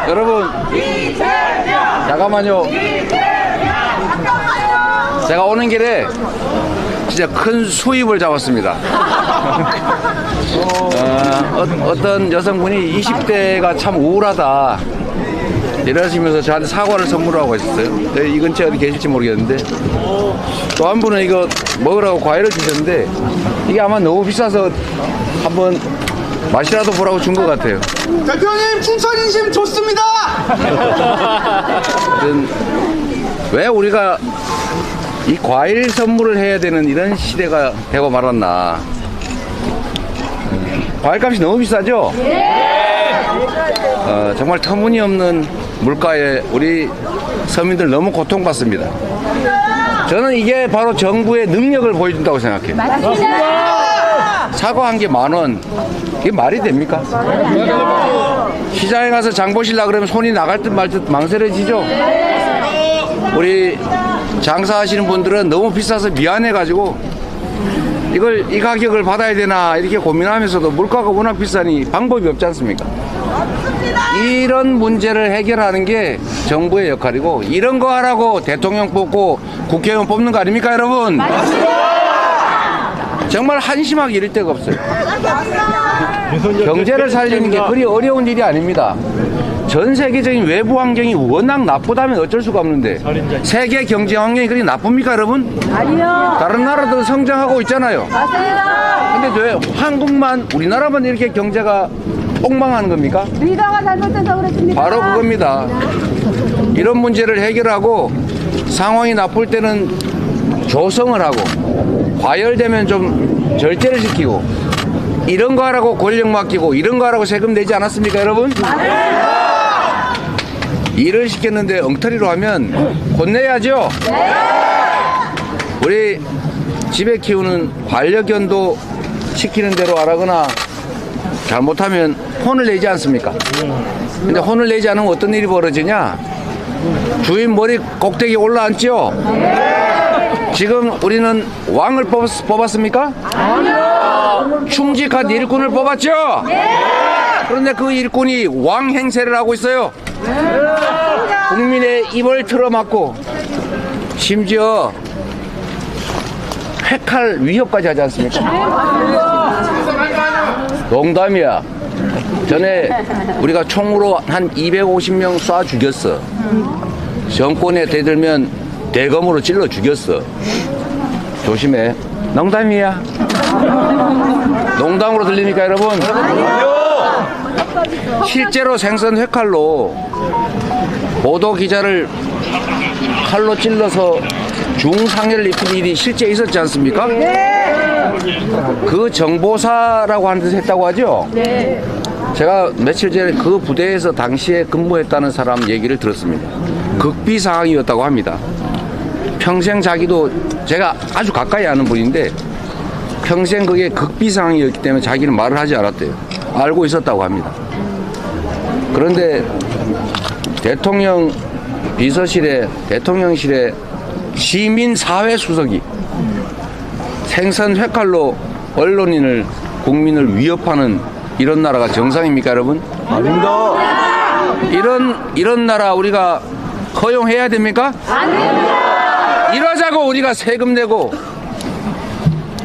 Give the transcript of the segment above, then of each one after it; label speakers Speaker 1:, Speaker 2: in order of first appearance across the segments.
Speaker 1: 여러분, 잠깐만요. 제가 오는 길에 진짜 큰 수입을 잡았습니다. 어떤 여성분이 20대가 참 우울하다 이러시면서 저한테 사과를 선물하고 있었어요. 이 근처에 어디 계실지 모르겠는데, 또 한 분은 이거 먹으라고 과일을 주셨는데 이게 아마 너무 비싸서 한번 맛이라도 보라고 준 것 같아요.
Speaker 2: 대표님 춘천 인심 좋습니다.
Speaker 1: 왜 우리가 이 과일 선물을 해야 되는 이런 시대가 되고 말았나. 과일값이 너무 비싸죠? 정말 터무니없는 물가에 우리 서민들 너무 고통받습니다. 저는 이게 바로 정부의 능력을 보여준다고 생각해요. 사과 한 개 10,000원, 이게 말이 됩니까? 시장에 가서 장 보시려고 그러면 손이 나갈 듯 말 듯 망설여지죠? 우리 장사하시는 분들은 너무 비싸서 미안해가지고 이 가격을 받아야 되나 이렇게 고민하면서도 물가가 워낙 비싸니 방법이 없지 않습니까? 이런 문제를 해결하는 게 정부의 역할이고, 이런 거 하라고 대통령 뽑고 국회의원 뽑는 거 아닙니까, 여러분? 정말 한심하게 이럴 데가 없어요. 경제를 살리는 게 그리 어려운 일이 아닙니다. 전 세계적인 외부 환경이 워낙 나쁘다면 어쩔 수가 없는데, 세계 경제 환경이 그리 나쁩니까, 여러분?
Speaker 3: 아니요.
Speaker 1: 다른 나라도 성장하고 있잖아요.
Speaker 3: 맞아요.
Speaker 1: 근데 왜 한국만, 우리나라만 이렇게 경제가 엉망하는 겁니까?
Speaker 3: 리더가 잘못해서 그렇습니다.
Speaker 1: 바로 그겁니다. 이런 문제를 해결하고, 상황이 나쁠 때는 조성을 하고, 과열되면 좀 절제를 시키고, 이런 거 하라고 권력 맡기고, 이런 거 하라고 세금 내지 않았습니까, 여러분? 일을 시켰는데 엉터리로 하면 혼내야죠. 우리 집에 키우는 반려견도 시키는 대로 하라거나 잘못하면 혼을 내지 않습니까? 근데 혼을 내지 않으면 어떤 일이 벌어지냐? 주인 머리 꼭대기에 올라앉죠? 지금 우리는 왕을 뽑았습니까? 아니요. 충직한 일꾼을 뽑았죠? 그런데 그 일꾼이 왕 행세를 하고 있어요. 국민의 입을 틀어막고, 심지어 회칼 위협까지 하지 않습니까? 농담이야. 전에 우리가 총으로 한 250명 쏴 죽였어. 정권에 대들면 대검으로 찔러 죽였어. 조심해. 농담이야. 농담으로 들립니까, 여러분? 실제로 생선 회칼로 보도 기자를 칼로 찔러서 중상해를 입힌 일이 실제 있었지 않습니까? 그 정보사라고 하는 데서 했다고 하죠? 제가 며칠 전에 그 부대에서 당시에 근무했다는 사람 얘기를 들었습니다. 극비 상황이었다고 합니다. 평생 자기도, 제가 아주 가까이 아는 분인데 평생 그게 극비 상황이었기 때문에 자기는 말을 하지 않았대요. 알고 있었다고 합니다. 그런데 대통령 비서실에, 대통령실에 시민사회수석이 생선 회칼로 언론인을, 국민을 위협하는 이런 나라가 정상입니까, 여러분?
Speaker 2: 아닙니다.
Speaker 1: 이런 나라 우리가 허용해야 됩니까?
Speaker 3: 아닙니다.
Speaker 1: 이러자고 우리가 세금 내고,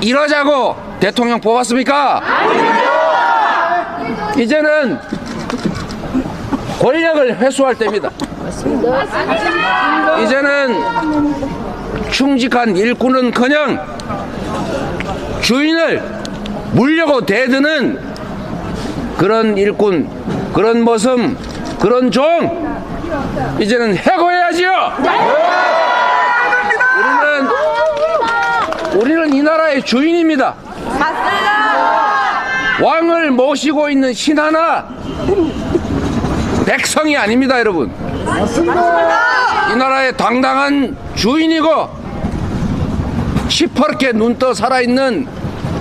Speaker 1: 이러자고 대통령 뽑았습니까? 아닙니다. 이제는 권력을 회수할 때입니다. 이제는 충직한 일꾼은커녕 주인을 물려고 대드는 그런 일꾼, 그런 모습, 그런 종 이제는 해고해야지요. 우리는 이 나라의 주인입니다. 왕을 모시고 있는 신하나 백성이 아닙니다, 여러분. 이 나라의 당당한 주인이고 시퍼렇게 눈떠 살아있는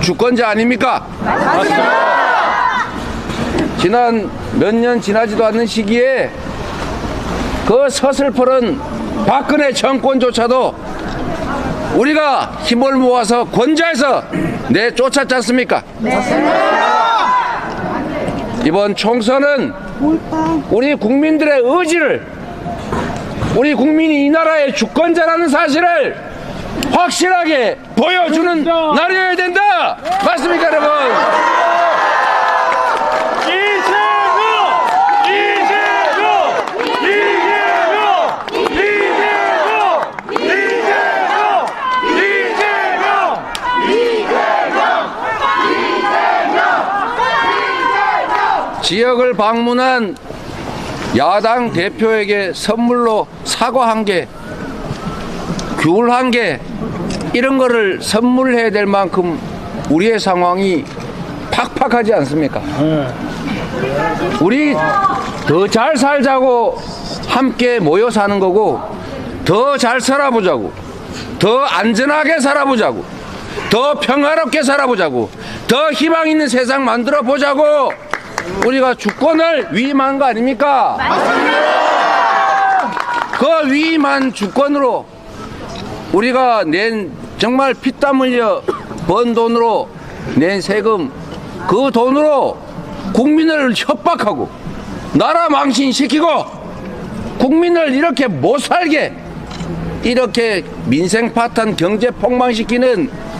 Speaker 1: 주권자 아닙니까? 지난 몇 년 지나지도 않는 시기에 그 서슬퍼런 박근혜 정권조차도 우리가 힘을 모아서 권좌해서 내쫓았지 않습니까? 이번 총선은 우리 국민들의 의지를, 우리 국민이 이 나라의 주권자라는 사실을 확실하게 보여주는 날이어야 된다. 맞습니까, 여러분? 지역을 방문한 야당 대표에게 선물로 사과 한 개, 귤 한 개, 이런 거를 선물해야 될 만큼 우리의 상황이 팍팍하지 않습니까? 우리 더 잘 살자고 함께 모여 사는 거고, 더 잘 살아보자고, 더 안전하게 살아보자고, 더 평화롭게 살아보자고, 더 희망 있는 세상 만들어 보자고 우리가 주권을 위임한 거 아닙니까? 그 위임한 주권으로 우리가 낸 정말 피땀 흘려 번 돈으로 낸 세금, 그 돈으로 국민을 협박하고 나라 망신시키고 국민을 이렇게 못 살게, 이렇게 민생 파탄 경제 폭망시키는,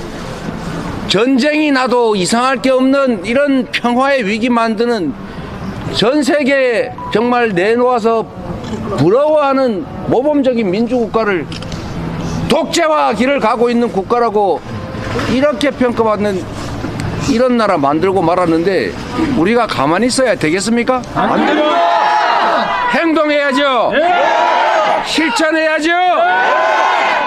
Speaker 1: 전쟁이 나도 이상할 게 없는 이런 평화의 위기 만드는, 전 세계에 정말 내놓아서 부러워하는 모범적인 민주국가를 독재화 길을 가고 있는 국가라고 이렇게 평가받는 이런 나라 만들고 말았는데 우리가 가만히 있어야 되겠습니까? 안 됩니다. 행동해야죠. 실천해야죠.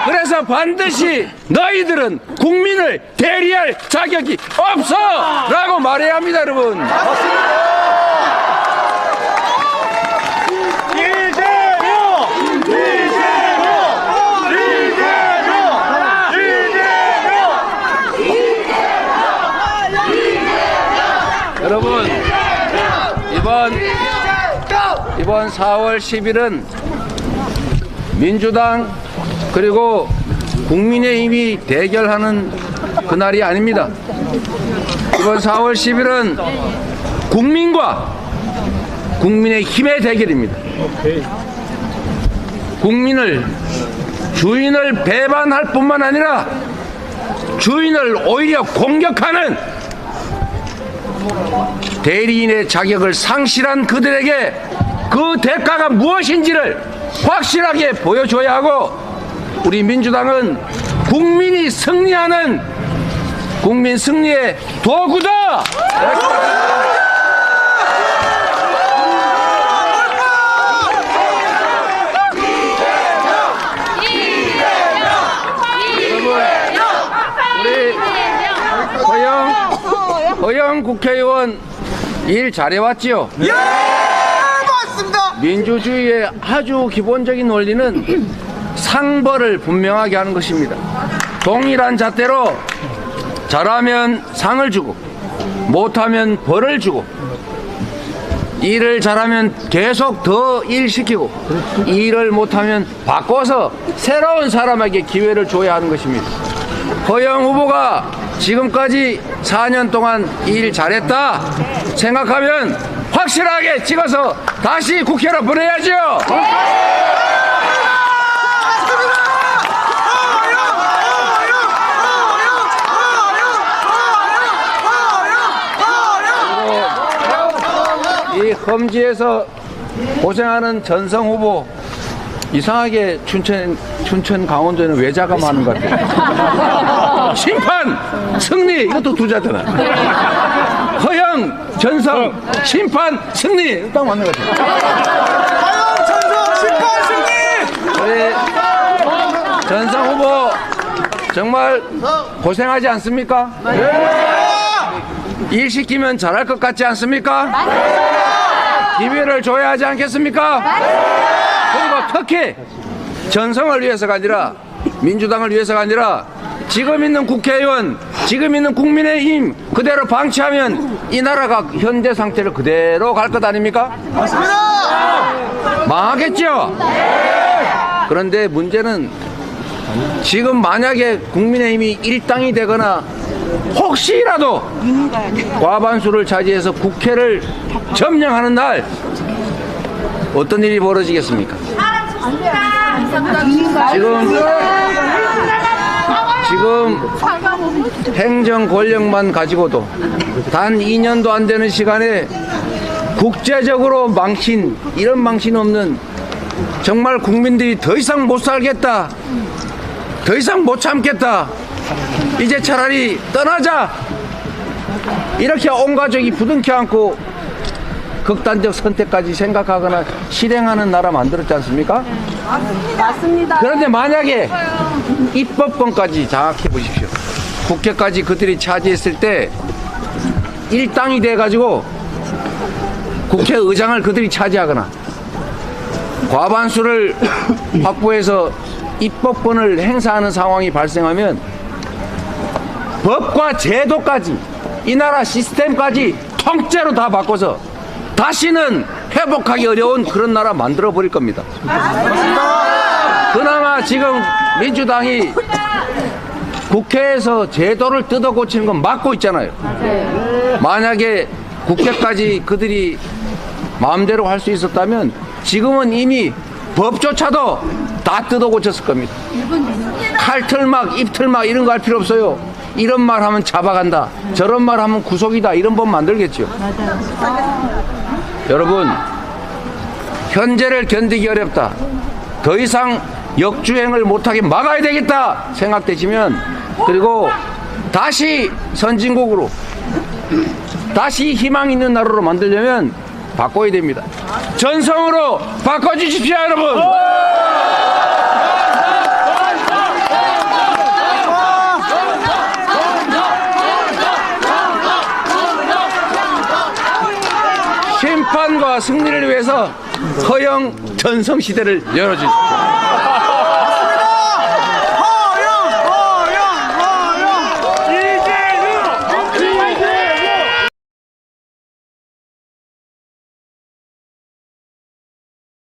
Speaker 1: 그래서 반드시 너희들은 국민을 대리할 자격이 없어! 라고 말해야 합니다, 여러분. 여러분, 이번 4월 10일은 민주당 그리고 국민의힘이 대결하는 그날이 아닙니다. 이번 4월 10일은 국민과 국민의힘의 대결입니다. 주인을 배반할 뿐만 아니라 주인을 오히려 공격하는 대리인의 자격을 상실한 그들에게 그 대가가 무엇인지를 확실하게 보여줘야 하고, 우리 민주당은 국민이 승리하는 국민 승리의 도구다! 허영 국회의원 일 잘해왔지요?
Speaker 2: 예, 맞습니다.
Speaker 1: 민주주의의 아주 기본적인 원리는 상벌을 분명하게 하는 것입니다. 동일한 잣대로 잘하면 상을 주고 못하면 벌을 주고, 일을 잘하면 계속 더 일시키고, 일을 못하면 바꿔서 새로운 사람에게 기회를 줘야 하는 것입니다. 허영 후보가 지금까지 4년 동안 일 잘했다 생각하면 확실하게 찍어서 다시 국회로 보내야죠. 이 험지에서 고생하는 전성 후보, 이상하게 춘천 강원도에는 외자가 많은 것 같아요. 심판 승리, 이것도 두자잖아. 허영 전성 심판 승리, 딱 맞는 것 같아요.
Speaker 2: 허영 전성 심판 승리.
Speaker 1: 우리 전성 후보 정말 고생하지 않습니까? 일 시키면 잘할 것 같지 않습니까? 기회를 줘야 하지 않겠습니까? 그리고 특히 전성을 위해서가 아니라, 민주당을 위해서가 아니라, 지금 있는 국회의원, 지금 있는 국민의힘 그대로 방치하면 이 나라가 현재 상태를 그대로 갈 것 아닙니까?
Speaker 2: 맞습니다.
Speaker 1: 망하겠죠? 그런데 문제는 지금 만약에 국민의힘이 일당이 되거나 혹시라도 과반수를 차지해서 국회를 점령하는 날 어떤 일이 벌어지겠습니까? 지금 행정 권력만 가지고도 단 2년도 안 되는 시간에 국제적으로 망신, 이런 망신 없는, 정말 국민들이 더 이상 못 살겠다, 더 이상 못 참겠다, 이제 차라리 떠나자, 이렇게 온 가족이 부둥켜 안고 극단적 선택까지 생각하거나 실행하는 나라 만들었지 않습니까?
Speaker 3: 맞습니다.
Speaker 1: 그런데 만약에 입법권까지 장악해 보십시오. 국회까지 그들이 차지했을 때 일당이 돼가지고 국회의장을 그들이 차지하거나 과반수를 확보해서 입법권을 행사하는 상황이 발생하면 법과 제도까지, 이 나라 시스템까지 통째로 다 바꿔서 다시는 회복하기 어려운 그런 나라 만들어 버릴 겁니다. 그나마 지금 민주당이 국회에서 제도를 뜯어 고치는 건 막고 있잖아요. 만약에 국회까지 그들이 마음대로 할 수 있었다면 지금은 이미 법조차도 다 뜯어 고쳤을 겁니다. 칼틀막, 입틀막 이런 거 할 필요 없어요. 이런 말 하면 잡아간다, 저런 말 하면 구속이다, 이런 법 만들겠죠. 여러분, 현재를 견디기 어렵다, 더 이상 역주행을 못하게 막아야 되겠다 생각되시면, 그리고 다시 선진국으로, 다시 희망 있는 나라로 만들려면 바꿔야 됩니다. 전성으로 바꿔주십시오, 여러분. 심판과 승리를 위해서 허영 전성 시대를 열어주십시오.